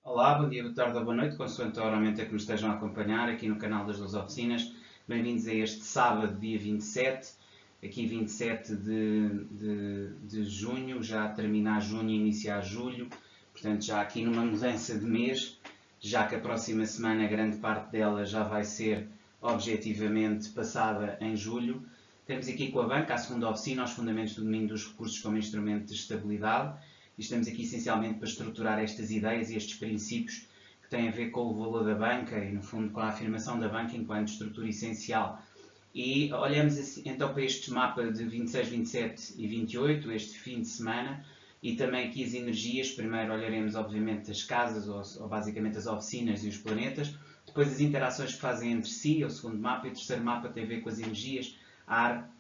Olá, bom dia, boa tarde ou boa noite, consoante a hora aumenta que nos estejam a acompanhar aqui no canal das Duas Oficinas. Bem-vindos a este sábado, dia 27, aqui 27 de junho, já a terminar junho e iniciar julho, portanto já aqui numa mudança de mês, já que a próxima semana grande parte dela já vai ser objetivamente passada em julho. Temos aqui com a banca a segunda oficina, os fundamentos do domínio dos recursos como instrumento de estabilidade. E estamos aqui essencialmente para estruturar estas ideias e estes princípios que têm a ver com o valor da banca e, no fundo, com a afirmação da banca enquanto estrutura essencial. E olhamos assim, então para este mapa de 26, 27 e 28, este fim de semana, e também aqui as energias. Primeiro olharemos, obviamente, as casas, ou basicamente as oficinas e os planetas. Depois as interações que fazem entre si, é o segundo mapa. E o terceiro mapa tem a ver com as energias, ar,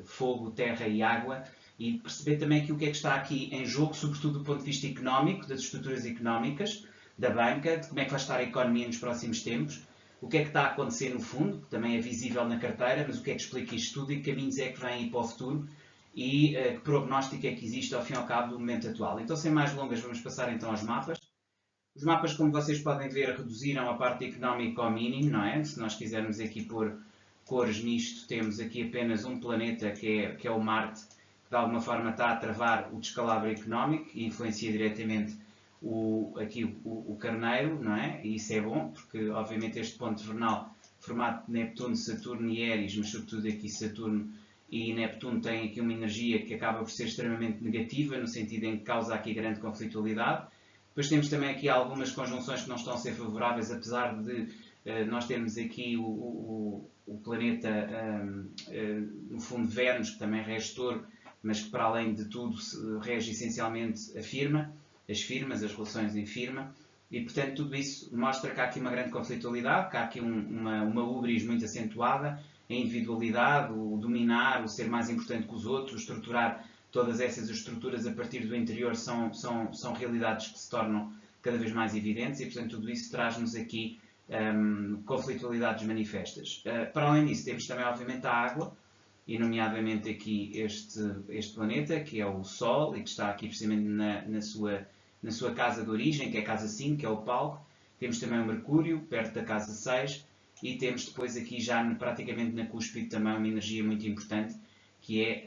fogo, terra e água. E perceber também aqui o que é que está aqui em jogo, sobretudo do ponto de vista económico, das estruturas económicas, da banca, de como é que vai estar a economia nos próximos tempos, o que é que está a acontecer no fundo, que também é visível na carteira, mas o que é que explica isto tudo e que caminhos é que vêm aí para o futuro e que prognóstico é que existe ao fim e ao cabo do momento atual. Então, sem mais delongas, vamos passar então aos mapas. Os mapas, como vocês podem ver, reduziram a parte económica ao mínimo, não é? Se nós quisermos aqui pôr cores nisto, temos aqui apenas um planeta, que é o Marte, que de alguma forma está a travar o descalabro económico e influencia diretamente o Carneiro, não é? E isso é bom, porque obviamente este ponto vernal, formado de Neptuno, Saturno e Éris, mas sobretudo aqui Saturno e Neptuno, tem aqui uma energia que acaba por ser extremamente negativa, no sentido em que causa aqui grande conflitualidade. Depois temos também aqui algumas conjunções que não estão a ser favoráveis, apesar de nós termos aqui o planeta, no fundo, Vênus, que também rege Touro, mas que para além de tudo rege essencialmente as firmas, as relações em firma, e portanto tudo isso mostra que há aqui uma grande conflitualidade, que há aqui uma ubris muito acentuada, a individualidade, o dominar, o ser mais importante que os outros, o estruturar todas essas estruturas a partir do interior são realidades que se tornam cada vez mais evidentes e portanto tudo isso traz-nos aqui conflitualidades manifestas. Para além disso temos também obviamente a água, e nomeadamente aqui este planeta, que é o Sol, e que está aqui precisamente na sua casa de origem, que é a casa 5, que é o palco. Temos também o Mercúrio, perto da casa 6, e temos depois aqui já praticamente na cúspide também uma energia muito importante, que é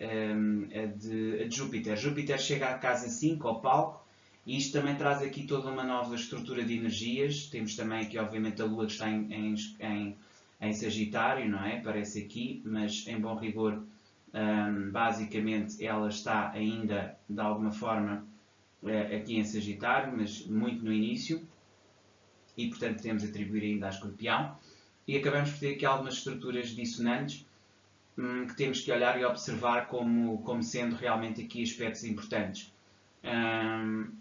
a de Júpiter. Júpiter chega à casa 5, ao palco, e isto também traz aqui toda uma nova estrutura de energias. Temos também aqui, obviamente, a Lua que está em Sagitário, não é? Parece aqui, mas em bom rigor, basicamente ela está ainda, de alguma forma, aqui em Sagitário, mas muito no início, e portanto podemos atribuir ainda a Escorpião. E acabamos por ter aqui algumas estruturas dissonantes que temos que olhar e observar como sendo realmente aqui aspectos importantes.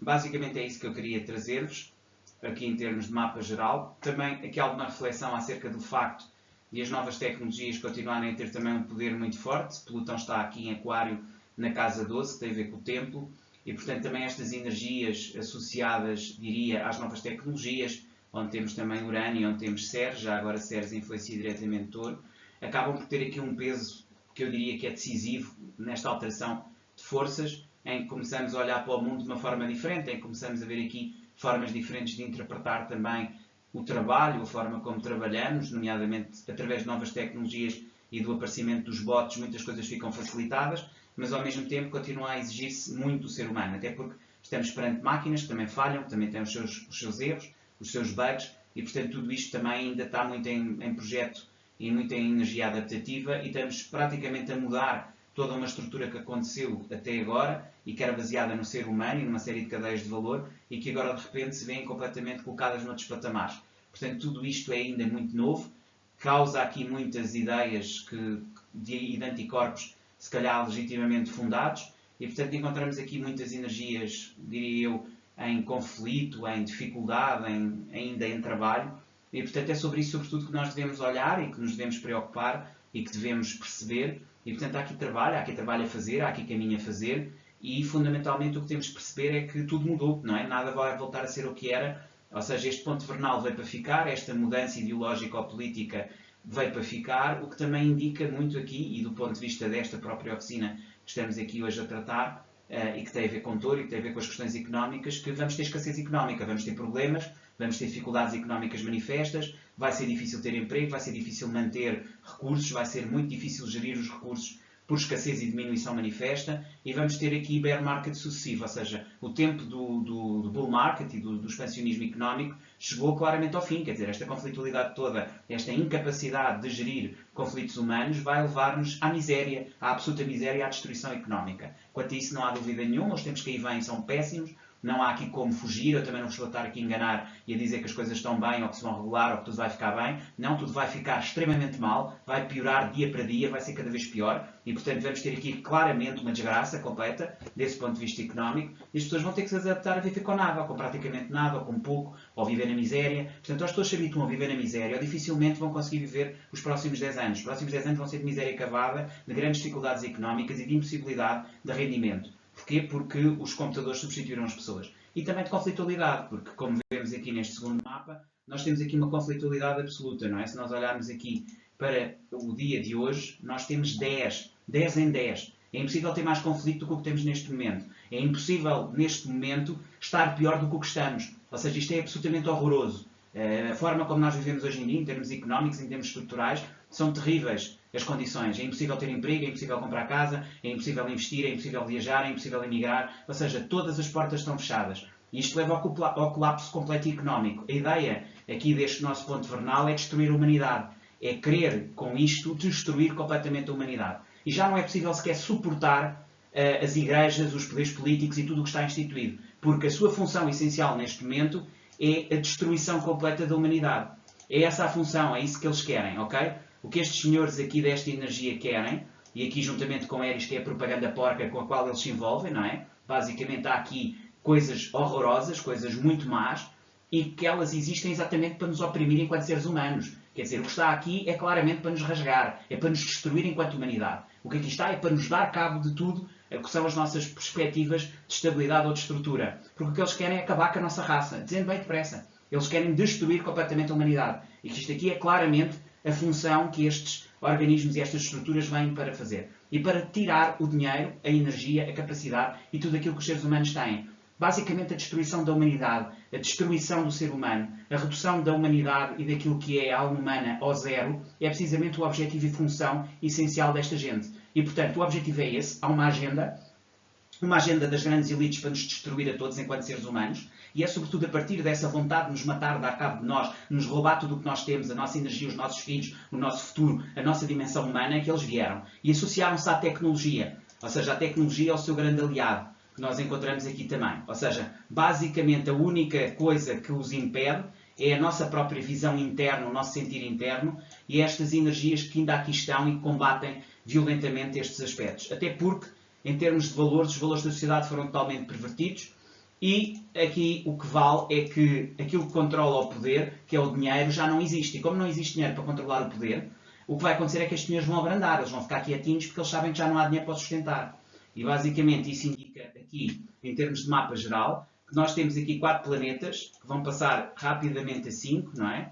Basicamente é isso que eu queria trazer-vos, aqui em termos de mapa geral. Também aqui alguma reflexão acerca do facto de as novas tecnologias continuarem a ter também um poder muito forte. Plutão está aqui em Aquário, na casa 12, que tem a ver com o templo, e portanto também estas energias associadas, diria, às novas tecnologias, onde temos também Urânio, onde temos Ceres, já agora Ceres influencia diretamente Touro, acabam por ter aqui um peso que eu diria que é decisivo nesta alteração de forças, em que começamos a olhar para o mundo de uma forma diferente, em que começamos a ver aqui formas diferentes de interpretar também o trabalho, a forma como trabalhamos, nomeadamente através de novas tecnologias e do aparecimento dos bots, muitas coisas ficam facilitadas, mas ao mesmo tempo continua a exigir-se muito do ser humano, até porque estamos perante máquinas que também falham, que também têm os seus erros, os seus bugs, e portanto tudo isto também ainda está muito em projeto e muito em energia adaptativa, e estamos praticamente a mudar toda uma estrutura que aconteceu até agora e que era baseada no ser humano e numa série de cadeias de valor e que agora de repente se vêem completamente colocadas noutros patamares. Portanto, tudo isto é ainda muito novo, causa aqui muitas ideias de anticorpos, se calhar legitimamente fundados, e portanto encontramos aqui muitas energias, diria eu, em conflito, em dificuldade, ainda em trabalho, e portanto é sobre isso sobretudo que nós devemos olhar e que nos devemos preocupar e que devemos perceber. E portanto há aqui trabalho a fazer, há aqui caminho a fazer, e fundamentalmente o que temos de perceber é que tudo mudou, não é? Nada vai voltar a ser o que era, ou seja, este ponto vernal veio para ficar, esta mudança ideológica ou política veio para ficar, o que também indica muito aqui, e do ponto de vista desta própria oficina que estamos aqui hoje a tratar, e que tem a ver com touro e que tem a ver com as questões económicas, que vamos ter escassez económica, vamos ter problemas, vamos ter dificuldades económicas manifestas, vai ser difícil ter emprego, vai ser difícil manter recursos, vai ser muito difícil gerir os recursos por escassez e diminuição manifesta, e vamos ter aqui bear market sucessivo, ou seja, o tempo do bull market e do expansionismo económico chegou claramente ao fim, quer dizer, esta conflitualidade toda, esta incapacidade de gerir conflitos humanos vai levar-nos à miséria, à absoluta miséria e à destruição económica. Quanto a isso não há dúvida nenhuma, os tempos que aí vêm são péssimos, não há aqui como fugir, eu também não vos vou estar aqui a enganar e a dizer que as coisas estão bem ou que se vão regular ou que tudo vai ficar bem. Não, tudo vai ficar extremamente mal, vai piorar dia para dia, vai ser cada vez pior e, portanto, vamos ter aqui claramente uma desgraça completa desse ponto de vista económico e as pessoas vão ter que se adaptar a viver com nada, ou com praticamente nada, ou com pouco, ou viver na miséria. Portanto, as pessoas se habituam a viver na miséria ou dificilmente vão conseguir viver os próximos 10 anos. Os próximos 10 anos vão ser de miséria cavada, de grandes dificuldades económicas e de impossibilidade de rendimento. Porquê? Porque os computadores substituíram as pessoas. E também de conflitualidade, porque, como vemos aqui neste segundo mapa, nós temos aqui uma conflitualidade absoluta, não é? Se nós olharmos aqui para o dia de hoje, nós temos 10 em 10. É impossível ter mais conflito do que o que temos neste momento. É impossível, neste momento, estar pior do que o que estamos. Ou seja, isto é absolutamente horroroso. A forma como nós vivemos hoje em dia, em termos económicos, em termos estruturais, são terríveis as condições. É impossível ter emprego, é impossível comprar casa, é impossível investir, é impossível viajar, é impossível emigrar. Ou seja, todas as portas estão fechadas. E isto leva ao colapso completo económico. A ideia aqui deste nosso ponto vernal é destruir a humanidade. É querer, com isto, destruir completamente a humanidade. E já não é possível sequer suportar as igrejas, os poderes políticos e tudo o que está instituído. Porque a sua função essencial neste momento é a destruição completa da humanidade. É essa a função, é isso que eles querem, ok? O que estes senhores aqui desta energia querem, e aqui juntamente com Eris, que é a propaganda porca com a qual eles se envolvem, não é? Basicamente há aqui coisas horrorosas, coisas muito más, e que elas existem exatamente para nos oprimir enquanto seres humanos. Quer dizer, o que está aqui é claramente para nos rasgar, é para nos destruir enquanto humanidade. O que aqui está é para nos dar cabo de tudo o que são as nossas perspectivas de estabilidade ou de estrutura. Porque o que eles querem é acabar com a nossa raça, dizendo bem depressa. Eles querem destruir completamente a humanidade. E que isto aqui é claramente a função que estes organismos e estas estruturas vêm para fazer. E para tirar o dinheiro, a energia, a capacidade e tudo aquilo que os seres humanos têm. Basicamente a destruição da humanidade, a destruição do ser humano, a redução da humanidade e daquilo que é a alma humana ao zero, é precisamente o objetivo e função essencial desta gente. E, portanto, o objetivo é esse. Há uma agenda das grandes elites para nos destruir a todos enquanto seres humanos, e é sobretudo a partir dessa vontade de nos matar, de dar cabo de nós, de nos roubar tudo o que nós temos, a nossa energia, os nossos filhos, o nosso futuro, a nossa dimensão humana, que eles vieram. E associaram-se à tecnologia. Ou seja, a tecnologia é o seu grande aliado, que nós encontramos aqui também. Ou seja, basicamente a única coisa que os impede é a nossa própria visão interna, o nosso sentir interno, e estas energias que ainda aqui estão e que combatem violentamente estes aspectos. Até porque, em termos de valores, os valores da sociedade foram totalmente pervertidos, e aqui o que vale é que aquilo que controla o poder, que é o dinheiro, já não existe. E como não existe dinheiro para controlar o poder, o que vai acontecer é que estes senhores vão abrandar, eles vão ficar quietinhos porque eles sabem que já não há dinheiro para sustentar. E basicamente isso indica aqui, em termos de mapa geral, que nós temos aqui 4 planetas, que vão passar rapidamente a 5, não é?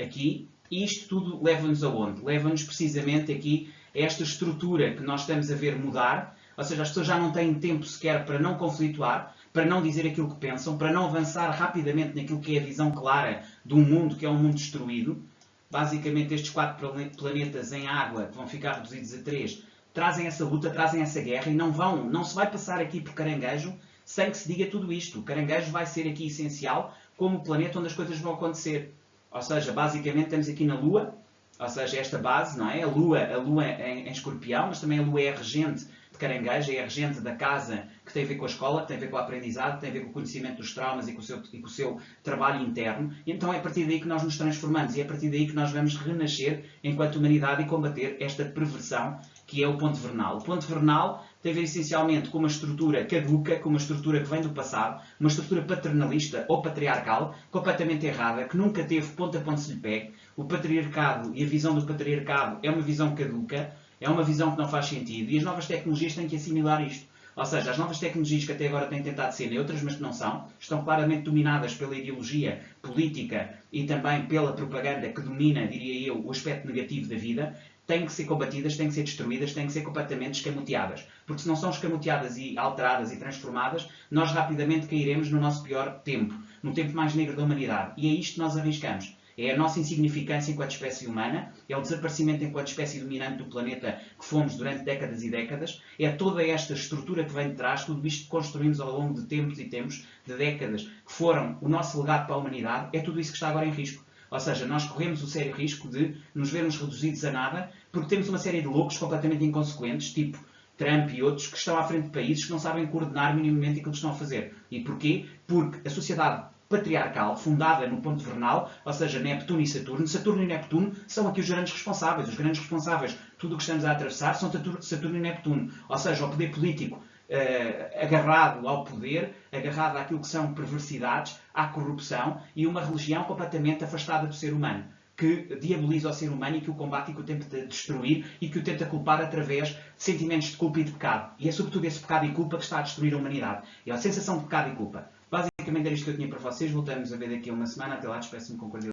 Aqui. E isto tudo leva-nos aonde? Leva-nos precisamente aqui a esta estrutura que nós estamos a ver mudar. Ou seja, as pessoas já não têm tempo sequer para não conflituar, para não dizer aquilo que pensam, para não avançar rapidamente naquilo que é a visão clara de um mundo que é um mundo destruído. Basicamente estes 4 planetas em água, que vão ficar reduzidos a 3, trazem essa luta, trazem essa guerra e não se vai passar aqui por Caranguejo sem que se diga tudo isto. O Caranguejo vai ser aqui essencial como o planeta onde as coisas vão acontecer. Ou seja, basicamente estamos aqui na Lua, ou seja, esta base, não é? A Lua em Escorpião, mas também a Lua é a regente de Caranguejo, é a regente da casa, que tem a ver com a escola, que tem a ver com a aprendizado, que tem a ver com o conhecimento dos traumas e com o seu trabalho interno. E então é a partir daí que nós nos transformamos e é a partir daí que nós vamos renascer enquanto humanidade e combater esta perversão que é o ponto vernal. O ponto vernal tem a ver essencialmente com uma estrutura caduca, com uma estrutura que vem do passado, uma estrutura paternalista ou patriarcal, completamente errada, que nunca teve ponto a ponto se lhe pegue. O patriarcado e a visão do patriarcado é uma visão caduca, é uma visão que não faz sentido, e as novas tecnologias têm que assimilar isto. Ou seja, as novas tecnologias que até agora têm tentado ser neutras, mas que não são, estão claramente dominadas pela ideologia política e também pela propaganda que domina, diria eu, o aspecto negativo da vida. têm que ser combatidas, têm que ser destruídas, têm que ser completamente escamoteadas. Porque se não são escamoteadas e alteradas e transformadas, nós rapidamente cairemos no nosso pior tempo, no tempo mais negro da humanidade. E é isto que nós arriscamos. É a nossa insignificância enquanto espécie humana, é o desaparecimento enquanto espécie dominante do planeta que fomos durante décadas e décadas, é toda esta estrutura que vem de trás, tudo isto que construímos ao longo de tempos e tempos, de décadas, que foram o nosso legado para a humanidade, é tudo isso que está agora em risco. Ou seja, nós corremos o sério risco de nos vermos reduzidos a nada, porque temos uma série de loucos completamente inconsequentes, tipo Trump e outros, que estão à frente de países que não sabem coordenar minimamente aquilo que estão a fazer. E porquê? Porque a sociedade patriarcal, fundada no ponto vernal, ou seja, Neptuno e Saturno. Saturno e Neptuno são aqui os grandes responsáveis. Os grandes responsáveis de tudo o que estamos a atravessar são Saturno e Neptuno. Ou seja, o poder político agarrado ao poder, agarrado àquilo que são perversidades, à corrupção, e uma religião completamente afastada do ser humano, que diaboliza o ser humano e que o combate e que o tenta destruir e que o tenta culpar através de sentimentos de culpa e de pecado. E é sobretudo esse pecado e culpa que está a destruir a humanidade. É a sensação de pecado e culpa. Basicamente era isto que eu tinha para vocês. Voltamos a ver daqui a uma semana. Até lá, despeço-me com cordialidade.